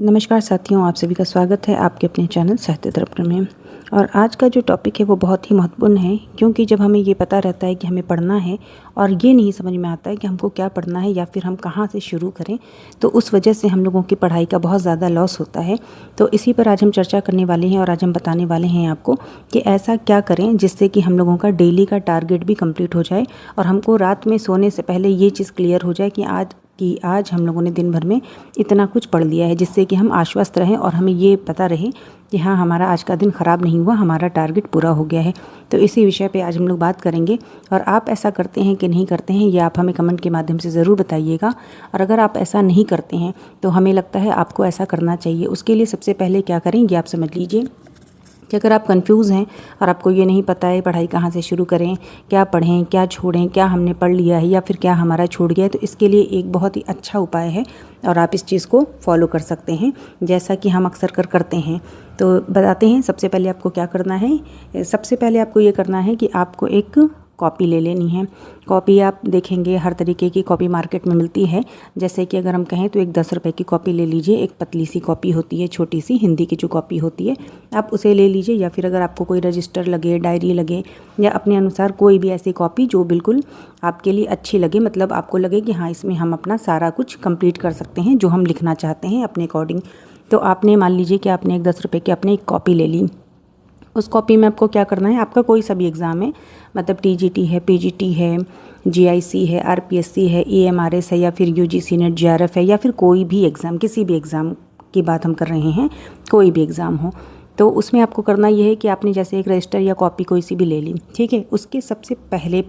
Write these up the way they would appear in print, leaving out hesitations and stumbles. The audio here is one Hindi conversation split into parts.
नमस्कार साथियों, आप सभी का स्वागत है आपके अपने चैनल साहित्य दर्पण में। और आज का जो टॉपिक है वो बहुत ही महत्वपूर्ण है, क्योंकि जब हमें ये पता रहता है कि हमें पढ़ना है और ये नहीं समझ में आता है कि हमको क्या पढ़ना है या फिर हम कहाँ से शुरू करें, तो उस वजह से हम लोगों की पढ़ाई का बहुत ज़्यादा लॉस होता है। तो इसी पर आज हम चर्चा करने वाले हैं और आज हम बताने वाले हैं आपको कि ऐसा क्या करें जिससे कि हम लोगों का डेली का टारगेट भी कंप्लीट हो जाए और हमको रात में सोने से पहले ये चीज़ क्लियर हो जाए कि आज हम लोगों ने दिन भर में इतना कुछ पढ़ लिया है, जिससे कि हम आश्वस्त रहें और हमें ये पता रहे कि हाँ, हमारा आज का दिन ख़राब नहीं हुआ, हमारा टारगेट पूरा हो गया है। तो इसी विषय पे आज हम लोग बात करेंगे और आप ऐसा करते हैं कि नहीं करते हैं, ये आप हमें कमेंट के माध्यम से ज़रूर बताइएगा। और अगर आप ऐसा नहीं करते हैं तो हमें लगता है आपको ऐसा करना चाहिए। उसके लिए सबसे पहले क्या करेंगे आप समझ लीजिए कि अगर आप कंफ्यूज हैं और आपको ये नहीं पता है पढ़ाई कहाँ से शुरू करें, क्या पढ़ें, क्या छोड़ें, क्या हमने पढ़ लिया है या फिर क्या हमारा छूट गया है, तो इसके लिए एक बहुत ही अच्छा उपाय है और आप इस चीज़ को फॉलो कर सकते हैं, जैसा कि हम अक्सर करते हैं। तो बताते हैं सबसे पहले आपको क्या करना है। सबसे पहले आपको ये करना है कि आपको एक कॉपी ले लेनी है। कॉपी आप देखेंगे हर तरीके की कॉपी मार्केट में मिलती है। जैसे कि अगर हम कहें तो एक 10 रुपये की कॉपी ले लीजिए, एक पतली सी कॉपी होती है, छोटी सी हिंदी की जो कॉपी होती है, आप उसे ले लीजिए। या फिर अगर आपको कोई रजिस्टर लगे, डायरी लगे या अपने अनुसार कोई भी ऐसी कॉपी जो बिल्कुल आपके लिए अच्छी लगे, मतलब आपको लगे कि हाँ, इसमें हम अपना सारा कुछ कंप्लीट कर सकते हैं जो हम लिखना चाहते हैं अपने अकॉर्डिंग। तो आपने मान लीजिए कि आपने एक 10 रुपये की आपने एक कॉपी ले ली। उस कॉपी में आपको क्या करना है, आपका कोई सा भी एग्ज़ाम है, मतलब टीजीटी है, पीजीटी है, जीआईसी है, आरपीएससी है, ईएमआरएस है या फिर यूजीसी नेट जेआरएफ है या फिर कोई भी एग्ज़ाम, किसी भी एग्ज़ाम की बात हम कर रहे हैं, कोई भी एग्ज़ाम हो, तो उसमें आपको करना ये है कि आपने जैसे एक रजिस्टर या कॉपी कोई सी भी ले ली, ठीक है। उसके सबसे पहले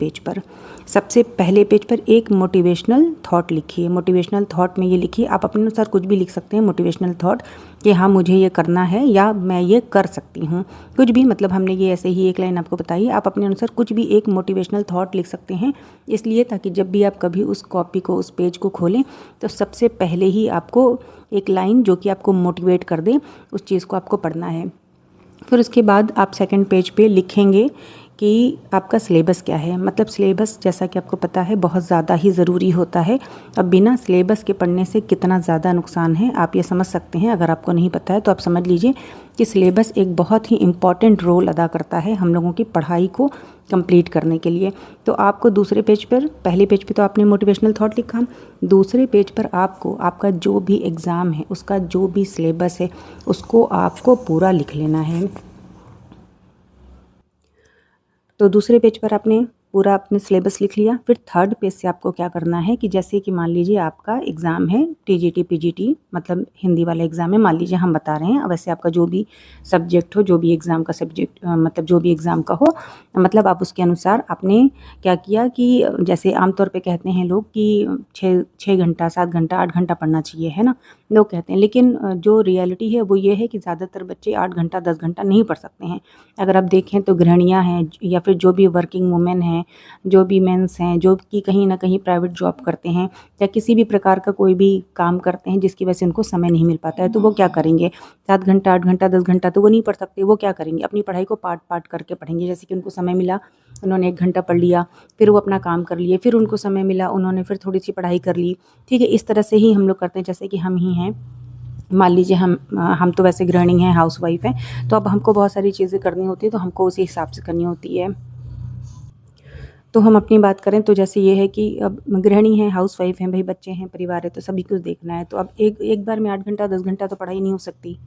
पेज पर एक मोटिवेशनल थॉट लिखिए। मोटिवेशनल थॉट में ये लिखिए, आप अपने अनुसार कुछ भी लिख सकते हैं मोटिवेशनल थॉट, कि हाँ, मुझे ये करना है या मैं ये कर सकती हूँ, कुछ भी। मतलब हमने ये ऐसे ही एक लाइन आपको बताई, आप अपने अनुसार कुछ भी एक मोटिवेशनल थॉट लिख सकते हैं, इसलिए ताकि जब भी आप कभी उस कॉपी को, उस पेज को खोलें तो सबसे पहले ही आपको एक लाइन जो कि आपको मोटिवेट कर दे, उस चीज़ को आपको पढ़ना है। फिर उसके बाद आप सेकंड पेज पे लिखेंगे कि आपका सिलेबस क्या है। मतलब सिलेबस, जैसा कि आपको पता है, बहुत ज़्यादा ही ज़रूरी होता है। अब बिना सिलेबस के पढ़ने से कितना ज़्यादा नुकसान है आप ये समझ सकते हैं। अगर आपको नहीं पता है तो आप समझ लीजिए कि सिलेबस एक बहुत ही इम्पॉर्टेंट रोल अदा करता है हम लोगों की पढ़ाई को कंप्लीट करने के लिए। तो आपको दूसरे पेज पर, पहले पेज पे तो आपने मोटिवेशनल थॉट लिखा, दूसरे पेज पर आपको आपका जो भी एग्ज़ाम है उसका जो भी सिलेबस है उसको आपको पूरा लिख लेना है। तो दूसरे पेज पर आपने पूरा अपने सिलेबस लिख लिया। फिर थर्ड पेज से आपको क्या करना है कि जैसे कि मान लीजिए आपका एग्ज़ाम है टीजीटी पीजीटी, मतलब हिंदी वाला एग्ज़ाम है, मान लीजिए हम बता रहे हैं। वैसे आपका जो भी सब्जेक्ट हो, जो भी एग्ज़ाम का सब्जेक्ट, मतलब जो भी एग्ज़ाम का हो, मतलब आप उसके अनुसार आपने क्या किया कि जैसे आमतौर पे कहते हैं लोग कि 6 घंटा, 7 घंटा, 8 घंटा पढ़ना चाहिए, है ना, लोग कहते हैं। लेकिन जो रियलिटी है वो ये है कि ज़्यादातर बच्चे 8 घंटा, 10 घंटा नहीं पढ़ सकते हैं। अगर आप देखें तो गृहिणियाँ हैं या फिर जो भी वर्किंग वुमेन हैं, जो भी मेंस हैं, जो कि कहीं ना कहीं प्राइवेट जॉब करते हैं या किसी भी प्रकार का कोई भी काम करते हैं जिसकी वजह से उनको समय नहीं मिल पाता है, तो वो क्या करेंगे, 7 घंटा, 8 घंटा, 10 घंटा तो वो नहीं पढ़ सकते। वो क्या करेंगे, अपनी पढ़ाई को पार्ट पार्ट करके पढ़ेंगे। जैसे कि उनको समय मिला, उन्होंने 1 घंटा पढ़ लिया, फिर वो अपना काम कर लिए, फिर उनको समय मिला, उन्होंने फिर थोड़ी सी पढ़ाई कर ली, ठीक है। इस तरह से ही हम लोग करते हैं। जैसे कि हम ही हैं, मान लीजिए हम तो वैसे गृहिणी हैं, हाउसवाइफ हैं, तो अब हमको बहुत सारी चीज़ें करनी होती है, तो हमको उसी हिसाब से करनी होती है। तो हम अपनी बात करें तो जैसे ये है कि अब गृहिणी हैं, हाउसवाइफ हैं, भाई बच्चे हैं, परिवार है, तो सभी कुछ देखना है। तो अब एक बार में 8 घंटा, 10 घंटा तो पढ़ाई नहीं हो सकती।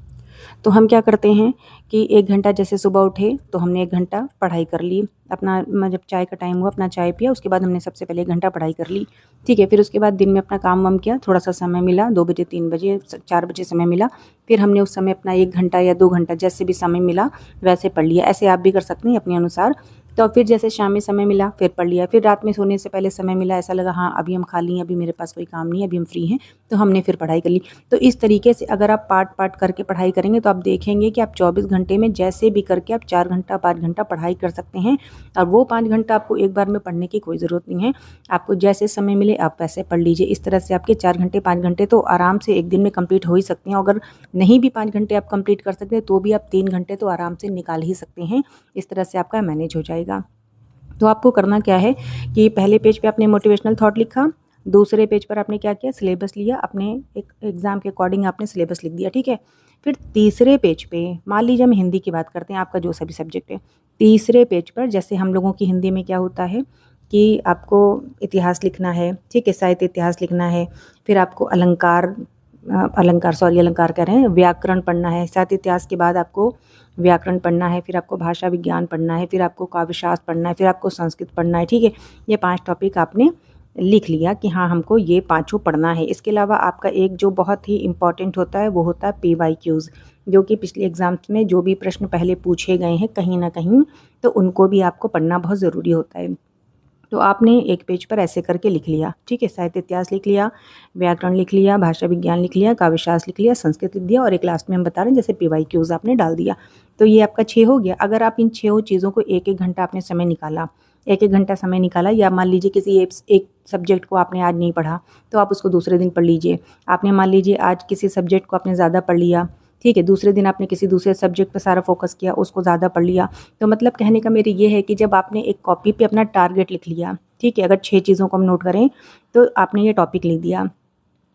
तो हम क्या करते हैं कि 1 घंटा, जैसे सुबह उठे तो हमने 1 घंटा पढ़ाई कर ली, अपना जब चाय का टाइम हुआ अपना चाय पिया, उसके बाद हमने सबसे पहले 1 घंटा पढ़ाई कर ली, ठीक है। फिर उसके बाद दिन में अपना काम वाम किया, थोड़ा सा समय मिला, 2 बजे, 3 बजे, 4 बजे समय मिला, फिर हमने उस समय अपना 1 घंटा या 2 घंटा जैसे भी समय मिला वैसे पढ़ लिया। ऐसे आप भी कर सकते हैं अपने अनुसार। तो फिर जैसे शाम में समय मिला फिर पढ़ लिया, फिर रात में सोने से पहले समय मिला, ऐसा लगा हाँ अभी हम खाली हैं, अभी मेरे पास कोई काम नहीं है, अभी हम फ्री हैं, तो हमने फिर पढ़ाई कर ली। तो इस तरीके से अगर आप पार्ट पार्ट करके पढ़ाई करेंगे तो आप देखेंगे कि आप 24 घंटे में जैसे भी करके आप 4 घंटा, 5 घंटा पढ़ाई कर सकते हैं। और वो 5 घंटा आपको एक बार में पढ़ने की कोई ज़रूरत नहीं है, आपको जैसे समय मिले आप वैसे पढ़ लीजिए। इस तरह से आपके 4 घंटे, 5 घंटे तो आराम से एक दिन में कंप्लीट हो ही सकते हैं। अगर नहीं भी 5 घंटे आप कंप्लीट कर सकते हैं तो भी आप 3 घंटे तो आराम से निकाल ही सकते हैं। इस तरह से आपका मैनेज हो जाएगा। तो आपको करना क्या है कि पहले पेज पे आपने मोटिवेशनल थॉट लिखा, दूसरे पेज पर आपने क्या किया, सिलेबस लिया, अपने एक एग्ज़ाम के अकॉर्डिंग आपने सिलेबस लिख दिया, ठीक है। फिर तीसरे पेज पे, मान लीजिए हम हिंदी की बात करते हैं, आपका जो सा भी सब्जेक्ट है, तीसरे पेज पर जैसे हम लोगों की हिंदी में क्या होता है कि आपको इतिहास लिखना है, ठीक है, साहित्य इतिहास लिखना है, फिर आपको अलंकार कह रहे हैं, व्याकरण पढ़ना है, साहित्य इतिहास के बाद आपको व्याकरण पढ़ना है, फिर आपको भाषा विज्ञान पढ़ना है, फिर आपको काव्यशास्त्र पढ़ना है, फिर आपको संस्कृत पढ़ना है, ठीक है। ये 5 टॉपिक आपने लिख लिया कि हाँ हमको ये पाँचों पढ़ना है। इसके अलावा आपका एक जो बहुत ही इम्पॉर्टेंट होता है वो होता है PYQs, जो कि पिछले एग्ज़ाम्स में जो भी प्रश्न पहले पूछे गए हैं कहीं ना कहीं, तो उनको भी आपको पढ़ना बहुत ज़रूरी होता है। तो आपने एक पेज पर ऐसे करके लिख लिया, ठीक है, साहित्य इतिहास लिख लिया, व्याकरण लिख लिया, भाषा विज्ञान लिख लिया, काव्यशास्त्र लिख लिया, संस्कृत लिख दिया, और एक लास्ट में हम बता रहे हैं जैसे PYQs आपने डाल दिया। तो ये आपका 6 हो गया। अगर आप इन 6 चीज़ों को एक एक घंटा आपने समय निकाला, एक एक घंटा समय निकाला, या मान लीजिए किसी एक सब्जेक्ट को आपने आज नहीं पढ़ा तो आप उसको दूसरे दिन पढ़ लीजिए। आपने मान लीजिए आज किसी सब्जेक्ट को आपने ज़्यादा पढ़ लिया, ठीक है, दूसरे दिन आपने किसी दूसरे सब्जेक्ट पर सारा फोकस किया, उसको ज़्यादा पढ़ लिया। तो मतलब कहने का मेरे ये है कि जब आपने एक कॉपी पे अपना टारगेट लिख लिया, ठीक है, अगर 6 चीज़ों को हम नोट करें तो आपने ये टॉपिक लिख दिया,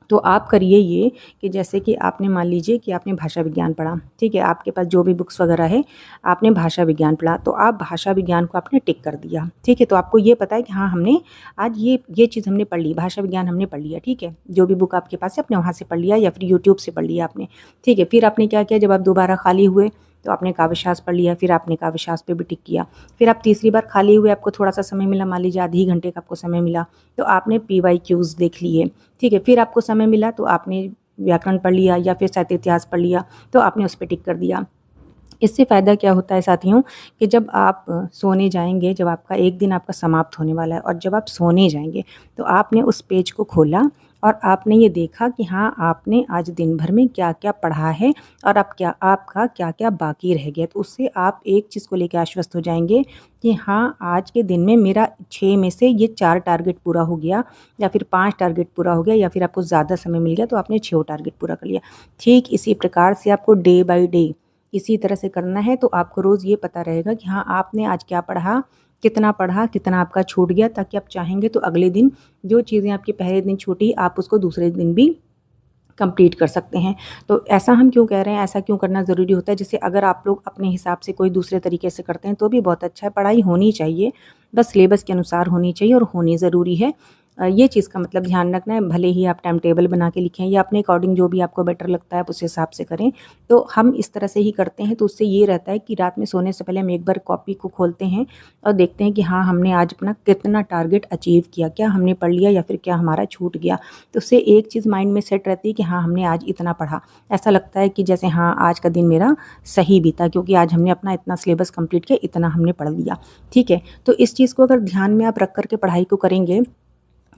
तो आप करिए ये कि जैसे कि आपने मान लीजिए कि आपने भाषा विज्ञान पढ़ा, ठीक है, आपके पास जो भी बुक्स वगैरह है, आपने भाषा विज्ञान पढ़ा, तो आप भाषा विज्ञान को आपने टिक कर दिया, ठीक है। तो आपको ये पता है कि हाँ हमने आज ये चीज़ हमने पढ़ ली, भाषा विज्ञान हमने पढ़ लिया, ठीक है। जो भी बुक आपके पास है आपने वहाँ से पढ़ लिया या फिर यूट्यूब से पढ़ लिया आपने, ठीक है। फिर आपने क्या किया, जब आप दोबारा खाली हुए तो आपने काव्यशास्त्र पढ़ लिया, फिर आपने काव्यशास्त्र पे भी टिक किया। फिर आप तीसरी बार खाली हुए, आपको थोड़ा सा समय मिला, मान लीजिए आधी घंटे का आपको समय मिला, तो आपने PYQs देख लिए, ठीक है। फिर आपको समय मिला तो आपने व्याकरण पढ़ लिया या फिर साहित्य इतिहास पढ़ लिया, तो आपने उस पर टिक कर दिया। इससे फ़ायदा क्या होता है साथियों कि जब आप सोने जाएंगे, जब आपका एक दिन आपका समाप्त होने वाला है और जब आप सोने जाएंगे तो आपने उस पेज को खोला और आपने ये देखा कि हाँ आपने आज दिन भर में क्या क्या पढ़ा है और आपका क्या क्या बाकी रह गया। तो उससे आप एक चीज़ को लेकर आश्वस्त हो जाएंगे कि हाँ आज के दिन में मेरा 6 में से ये 4 टारगेट पूरा हो गया, या फिर 5 टारगेट पूरा हो गया, या फिर आपको ज़्यादा समय मिल गया तो आपने 6 टारगेट पूरा कर लिया। ठीक इसी प्रकार से आपको डे बाय डे इसी तरह से करना है, तो आपको रोज़ ये पता रहेगा कि हाँ आपने आज क्या पढ़ा, कितना आपका छूट गया, ताकि आप चाहेंगे तो अगले दिन जो चीज़ें आपकी पहले दिन छूटी आप उसको दूसरे दिन भी कंप्लीट कर सकते हैं। तो ऐसा हम क्यों कह रहे हैं, ऐसा क्यों करना ज़रूरी होता है, जैसे अगर आप लोग अपने हिसाब से कोई दूसरे तरीके से करते हैं तो भी बहुत अच्छा है। पढ़ाई होनी चाहिए, बस सिलेबस के अनुसार होनी चाहिए और होनी ज़रूरी है। ये चीज़ का मतलब ध्यान रखना है। भले ही आप टाइम टेबल बना के लिखें या अपने अकॉर्डिंग जो भी आपको बेटर लगता है आप उस हिसाब से करें, तो हम इस तरह से ही करते हैं। तो उससे ये रहता है कि रात में सोने से पहले हम एक बार कॉपी को खोलते हैं और देखते हैं कि हाँ हमने आज अपना कितना टारगेट अचीव किया, क्या हमने पढ़ लिया या फिर क्या हमारा छूट गया। तो उससे एक चीज़ माइंड में सेट रहती है कि हाँ हमने आज इतना पढ़ा। ऐसा लगता है कि जैसे हाँ आज का दिन मेरा सही बीता, क्योंकि आज हमने अपना इतना सिलेबस कंप्लीट किया, इतना हमने पढ़ लिया, ठीक है। तो इस चीज़ को अगर ध्यान में आप रख करके पढ़ाई को करेंगे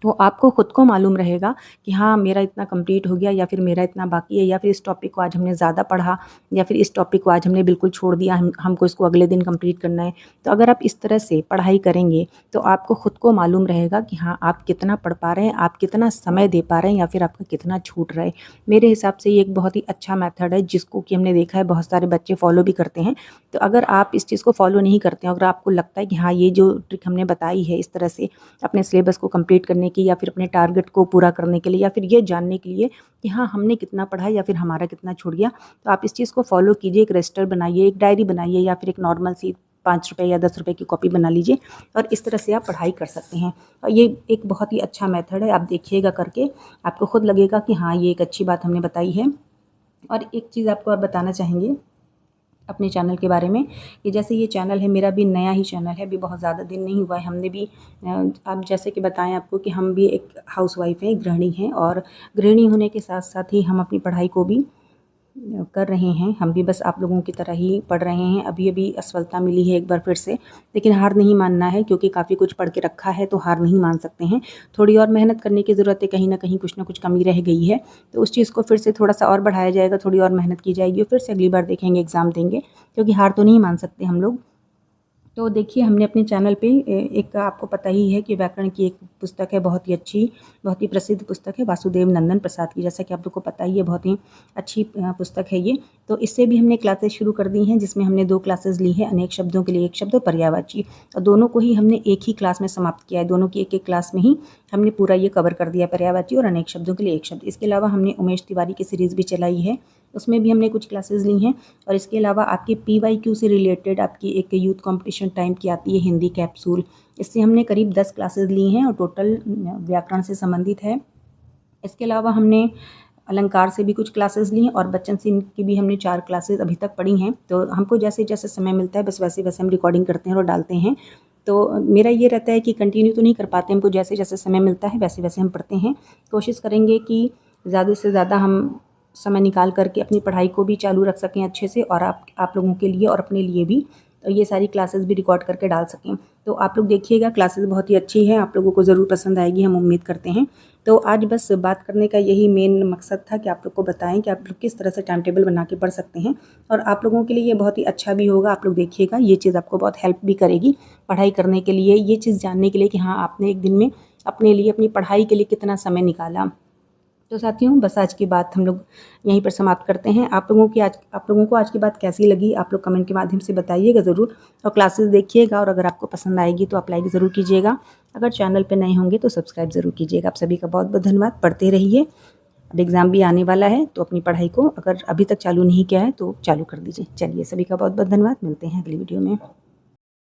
तो आपको ख़ुद को मालूम रहेगा कि हाँ मेरा इतना कंप्लीट हो गया या फिर मेरा इतना बाकी है, या फिर इस टॉपिक को आज हमने ज़्यादा पढ़ा या फिर इस टॉपिक को आज हमने बिल्कुल छोड़ दिया, हमको इसको अगले दिन कंप्लीट करना है। तो अगर आप इस तरह से पढ़ाई करेंगे तो आपको ख़ुद को मालूम रहेगा कि हाँ आप कितना पढ़ पा रहे हैं, आप कितना समय दे पा रहे हैं, या फिर आपका कितना छूट रहा है। मेरे हिसाब से ये एक बहुत ही अच्छा मेथड है जिसको कि हमने देखा है बहुत सारे बच्चे फॉलो भी करते हैं। तो अगर आप इस चीज़ को फॉलो नहीं करते हैं, अगर आपको लगता है कि हाँ ये जो ट्रिक हमने बताई है इस तरह से अपने सिलेबस को कंप्लीट करने की या फिर अपने टारगेट को पूरा करने के लिए या फिर ये जानने के लिए कि हाँ हमने कितना पढ़ा या फिर हमारा कितना छूट गया, तो आप इस चीज़ को फॉलो कीजिए। एक रजिस्टर बनाइए, एक डायरी बनाइए, या फिर एक नॉर्मल सी 5 रुपये या 10 रुपये की कॉपी बना लीजिए और इस तरह से आप पढ़ाई कर सकते हैं। और ये एक बहुत ही अच्छा मेथड है, आप देखिएगा करके, आपको खुद लगेगा कि हाँ ये एक अच्छी बात हमने बताई है। और एक चीज़ आपको और बताना चाहेंगे अपने चैनल के बारे में कि जैसे ये चैनल है मेरा भी नया ही चैनल है, अभी बहुत ज़्यादा दिन नहीं हुआ है। हमने भी अब जैसे कि बताएं आपको कि हम भी एक हाउसवाइफ हैं, गृहिणी हैं, और गृहिणी होने के साथ साथ ही हम अपनी पढ़ाई को भी कर रहे हैं। हम भी बस आप लोगों की तरह ही पढ़ रहे हैं। अभी अभी असफलता मिली है एक बार फिर से, लेकिन हार नहीं मानना है, क्योंकि काफ़ी कुछ पढ़ के रखा है तो हार नहीं मान सकते हैं। थोड़ी और मेहनत करने की ज़रूरत है, कहीं ना कहीं कुछ ना कुछ कमी रह गई है, तो उस चीज़ को फिर से थोड़ा सा और बढ़ाया जाएगा, थोड़ी और मेहनत की जाएगी और फिर से अगली बार देखेंगे, एग्ज़ाम देंगे, क्योंकि हार तो नहीं मान सकते हम लोग। तो देखिए हमने अपने चैनल पे एक आपको पता ही है कि व्याकरण की एक पुस्तक है, बहुत ही अच्छी, बहुत ही प्रसिद्ध पुस्तक है, वासुदेव नंदन प्रसाद की, जैसा कि आप लोग को पता ही है, बहुत ही अच्छी पुस्तक है ये। तो इससे भी हमने क्लासेस शुरू कर दी हैं, जिसमें हमने 2 क्लासेस ली हैं, अनेक शब्दों के लिए 1 शब्द और पर्यायवाची, और दोनों को ही हमने एक ही क्लास में समाप्त किया है। दोनों की एक-एक क्लास में ही हमने पूरा ये कवर कर दिया, पर्यायवाची और अनेक शब्दों के लिए 1 शब्द। इसके अलावा हमने उमेश तिवारी की सीरीज़ भी चलाई है, उसमें भी हमने कुछ क्लासेस ली हैं। और इसके अलावा आपके PYQ से रिलेटेड आपकी एक यूथ कॉम्पिटिशन टाइम की आती है हिंदी कैप्सूल, इससे हमने करीब 10 क्लासेस ली हैं और टोटल व्याकरण से संबंधित है। इसके अलावा हमने अलंकार से भी कुछ क्लासेस ली हैं और बच्चन सिंह की भी हमने 4 क्लासेस अभी तक पढ़ी हैं। तो हमको जैसे-जैसे समय मिलता है बस वैसे-वैसे हम रिकॉर्डिंग करते हैं और डालते हैं। तो मेरा ये रहता है कि कंटिन्यू तो नहीं कर पाते, हमको जैसे-जैसे समय मिलता है वैसे-वैसे हम पढ़ते हैं। कोशिश करेंगे कि ज़्यादा से ज़्यादा हम समय निकाल कर के अपनी पढ़ाई को भी चालू रख सकें अच्छे से, और आप लोगों के लिए और अपने लिए भी ये सारी क्लासेस भी रिकॉर्ड करके डाल सकें। तो आप लोग देखिएगा, क्लासेस बहुत ही अच्छी है, आप लोगों को ज़रूर पसंद आएगी, हम उम्मीद करते हैं। तो आज बस बात करने का यही मेन मकसद था कि आप लोग को बताएं कि आप लोग किस तरह से टाइम टेबल बना के पढ़ सकते हैं, और आप लोगों के लिए ये बहुत ही अच्छा भी होगा। आप लोग देखिएगा, ये चीज़ आपको बहुत हेल्प भी करेगी पढ़ाई करने के लिए, ये चीज़ जानने के लिए कि हाँ, आपने एक दिन में अपने लिए, अपनी पढ़ाई के लिए कितना समय निकाला। तो साथियों, बस आज की बात हम लोग यहीं पर समाप्त करते हैं। आप लोगों को आज की बात कैसी लगी, आप लोग कमेंट के माध्यम से बताइएगा ज़रूर, और क्लासेस देखिएगा, और अगर आपको पसंद आएगी तो आप लाइक ज़रूर कीजिएगा। अगर चैनल पे नए होंगे तो सब्सक्राइब ज़रूर कीजिएगा। आप सभी का बहुत बहुत धन्यवाद। पढ़ते रहिए, अब एग्ज़ाम भी आने वाला है, तो अपनी पढ़ाई को अगर अभी तक चालू नहीं किया है तो चालू कर दीजिए। चलिए, सभी का बहुत बहुत धन्यवाद। मिलते हैं अगली वीडियो में।